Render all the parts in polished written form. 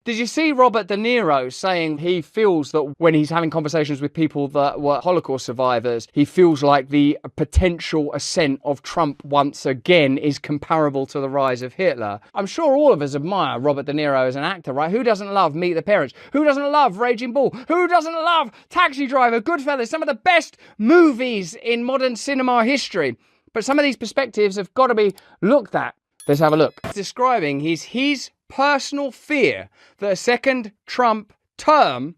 Did you see Robert De Niro saying he feels that when he's having conversations with people that were Holocaust survivors, he feels like the potential ascent of Trump once again is comparable to the rise of Hitler? I'm sure all of us admire Robert De Niro as an actor, right? Who doesn't love Meet the Parents? Who doesn't love Raging Bull? Who doesn't love Taxi Driver, Goodfellas, some of the best movies in modern cinema history? But some of these perspectives have got to be looked at. Let's have a look. Describing his personal fear that a second Trump term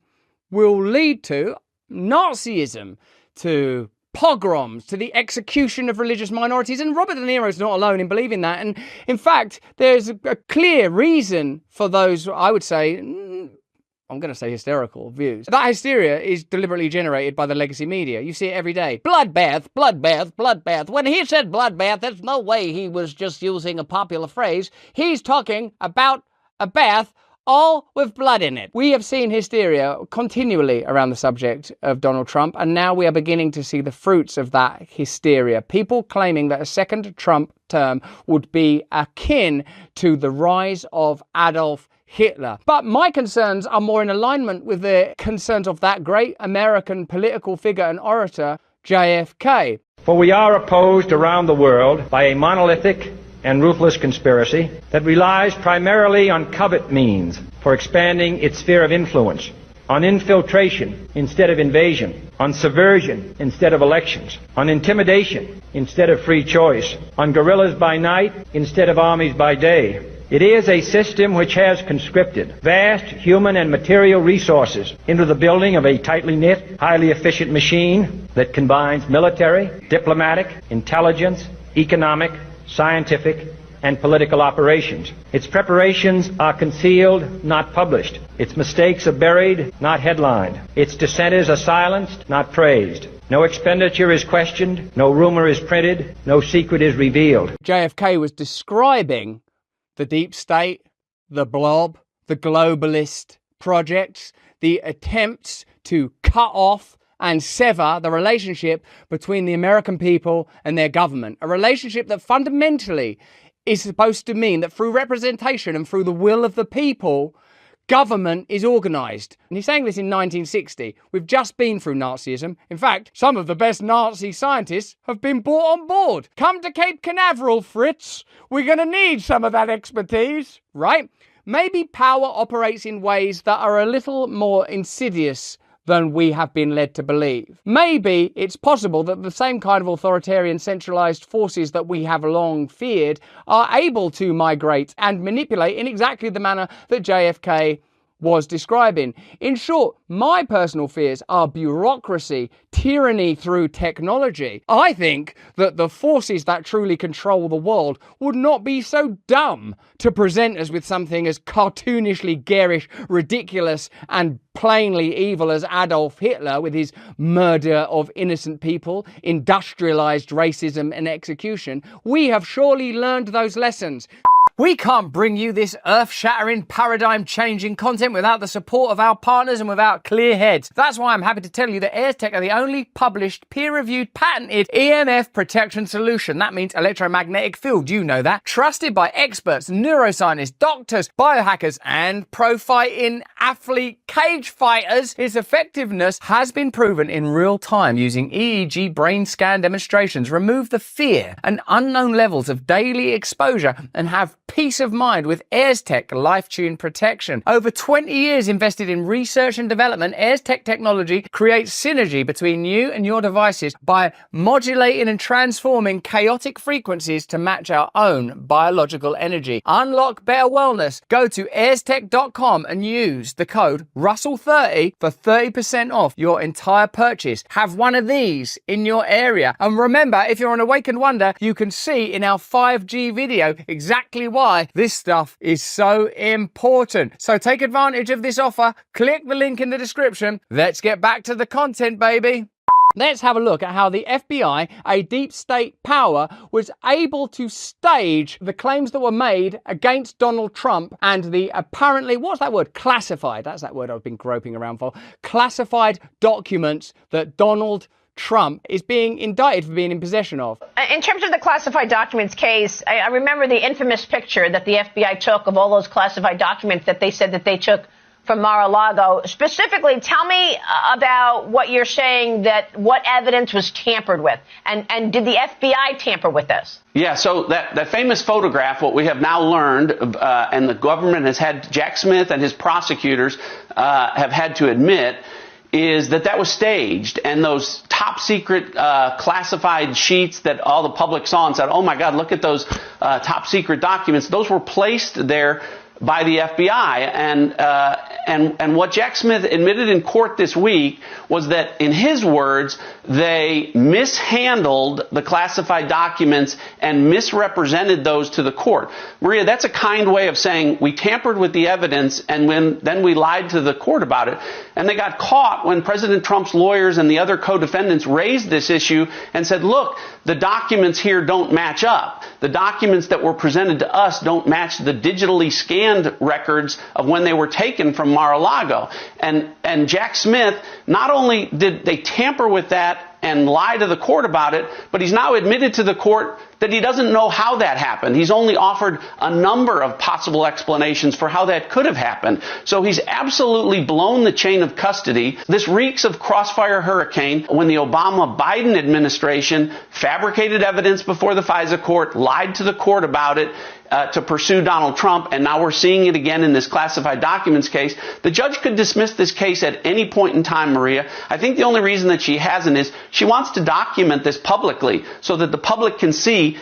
will lead to Nazism, to pogroms, to the execution of religious minorities. And Robert De Niro is not alone in believing that. And in fact, there's a clear reason for those, I would say, I'm going to say hysterical views. That hysteria is deliberately generated by the legacy media. You see it every day. Bloodbath, bloodbath, bloodbath. When he said bloodbath, there's no way he was just using a popular phrase. He's talking about a bath all with blood in it. We have seen hysteria continually around the subject of Donald Trump, and now we are beginning to see the fruits of that hysteria. People claiming that a second Trump term would be akin to the rise of Adolf Hitler. But my concerns are more in alignment with the concerns of that great American political figure and orator, JFK. For we are opposed around the world by a monolithic and ruthless conspiracy that relies primarily on covert means for expanding its sphere of influence, on infiltration instead of invasion, on subversion instead of elections, on intimidation instead of free choice, on guerrillas by night instead of armies by day. It is a system which has conscripted vast human and material resources into the building of a tightly knit, highly efficient machine that combines military, diplomatic, intelligence, economic, scientific, and political operations. Its preparations are concealed, not published. Its mistakes are buried, not headlined. Its dissenters are silenced, not praised. No expenditure is questioned, no rumor is printed, no secret is revealed. JFK was describing the deep state, the blob, the globalist projects, the attempts to cut off and sever the relationship between the American people and their government. A relationship that fundamentally is supposed to mean that through representation and through the will of the people, government is organised. And he's saying this in 1960. We've just been through Nazism. In fact, some of the best Nazi scientists have been brought on board. Come to Cape Canaveral, Fritz. We're going to need some of that expertise, right? Maybe power operates in ways that are a little more insidious than we have been led to believe. Maybe it's possible that the same kind of authoritarian centralized forces that we have long feared are able to migrate and manipulate in exactly the manner that JFK was describing. In short, my personal fears are bureaucracy, tyranny through technology. I think that the forces that truly control the world would not be so dumb to present us with something as cartoonishly garish, ridiculous, and plainly evil as Adolf Hitler with his murder of innocent people, industrialized racism and execution. We have surely learned those lessons. We can't bring you this earth-shattering, paradigm-changing content without the support of our partners and without clear heads. That's why I'm happy to tell you that AirTech are the only published, peer-reviewed, patented EMF protection solution. That means electromagnetic field, you know that. Trusted by experts, neuroscientists, doctors, biohackers, and pro-fighting athlete cage fighters. Its effectiveness has been proven in real time using EEG brain scan demonstrations. Remove the fear and unknown levels of daily exposure and have peace of mind with AirTech LifeTune protection. Over 20 years invested in research and development, AirTech technology creates synergy between you and your devices by modulating and transforming chaotic frequencies to match our own biological energy. Unlock better wellness. Go to airstech.com and use the code Russell30 for 30% off your entire purchase. Have one of these in your area. And remember, if you're an Awakened Wonder, you can see in our 5G video exactly why this stuff is so important. So take advantage of this offer. Click the link in the description. Let's get back to the content, baby. Let's have a look at how the FBI, a deep state power, was able to stage the claims that were made against Donald Trump and the apparently, what's that word? Classified. That's that word I've been groping around for. Classified documents that Donald Trump is being indicted for being in possession of. In terms of the classified documents case, I remember the infamous picture that the FBI took of all those classified documents that they said that they took from Mar-a-Lago. Specifically, tell me about what you're saying, that what evidence was tampered with, and did the FBI tamper with this? Yeah, so that famous photograph, what we have now learned, and the government has had, Jack Smith and his prosecutors have had to admit, is that was staged, and those top secret classified sheets that all the public saw and said, oh my God, look at those top secret documents, those were placed there by the FBI, and what Jack Smith admitted in court this week was that, in his words, they mishandled the classified documents and misrepresented those to the court. Maria, that's a kind way of saying we tampered with the evidence and then we lied to the court about it. And they got caught when President Trump's lawyers and the other co-defendants raised this issue and said, look, the documents here don't match up. The documents that were presented to us don't match the digitally scanned records of when they were taken from Mar-a-Lago. And Jack Smith, not only did they tamper with that and lie to the court about it, but he's now admitted to the court that he doesn't know how that happened. He's only offered a number of possible explanations for how that could have happened. So he's absolutely blown the chain of custody. This reeks of crossfire hurricane when the Obama-Biden administration fabricated evidence before the FISA court, lied to the court about it, to pursue Donald Trump, and now we're seeing it again in this classified documents case. The judge could dismiss this case at any point in time, Maria. I think the only reason that she hasn't is she wants to document this publicly so that the public can see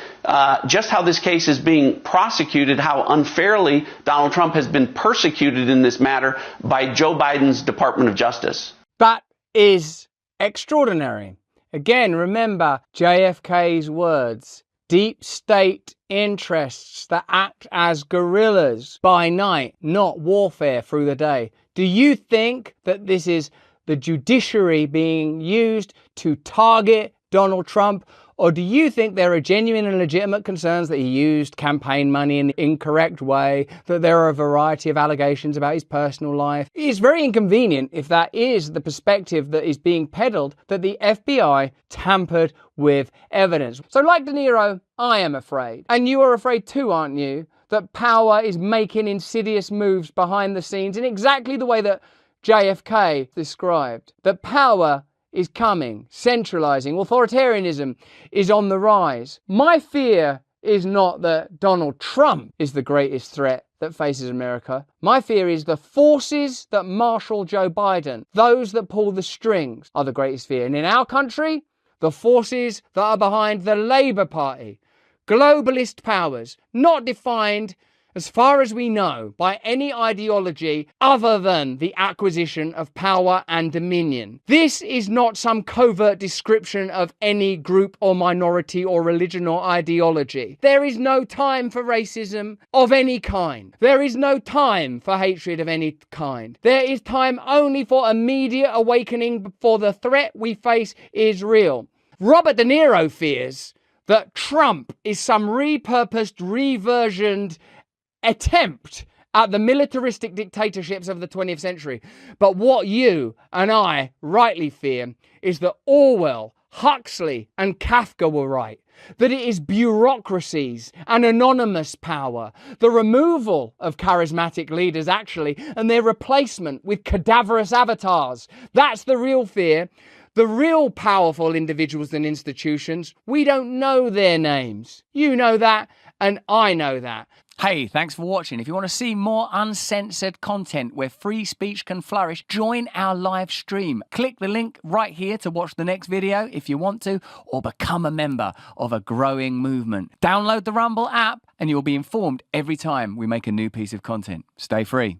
just how this case is being prosecuted, how unfairly Donald Trump has been persecuted in this matter by Joe Biden's Department of Justice. That is extraordinary. Again, remember JFK's words. Deep state interests that act as guerrillas by night, not warfare through the day. Do you think that this is the judiciary being used to target Donald Trump? Or do you think there are genuine and legitimate concerns that he used campaign money in the incorrect way, that there are a variety of allegations about his personal life? It's very inconvenient, if that is the perspective that is being peddled, that the FBI tampered with evidence. So like De Niro, I am afraid. And you are afraid too, aren't you? That power is making insidious moves behind the scenes in exactly the way that JFK described. That power is coming, centralizing, authoritarianism is on the rise. My fear is not that Donald Trump is the greatest threat that faces America. My fear is the forces that marshal Joe Biden, those that pull the strings, are the greatest fear. And in our country, the forces that are behind the Labour Party, globalist powers, not defined, as far as we know, by any ideology other than the acquisition of power and dominion. This is not some covert description of any group or minority or religion or ideology. There is no time for racism of any kind. There is no time for hatred of any kind. There is time only for immediate awakening, for the threat we face is real. Robert De Niro fears that Trump is some repurposed, reversioned attempt at the militaristic dictatorships of the 20th century. But what you and I rightly fear is that Orwell, Huxley and Kafka were right. That it is bureaucracies and anonymous power, the removal of charismatic leaders actually, and their replacement with cadaverous avatars. That's the real fear. The real powerful individuals and institutions, we don't know their names. You know that, and I know that. Hey, thanks for watching. If you want to see more uncensored content where free speech can flourish, join our live stream. Click the link right here to watch the next video if you want to, or become a member of a growing movement. Download the Rumble app and you'll be informed every time we make a new piece of content. Stay free.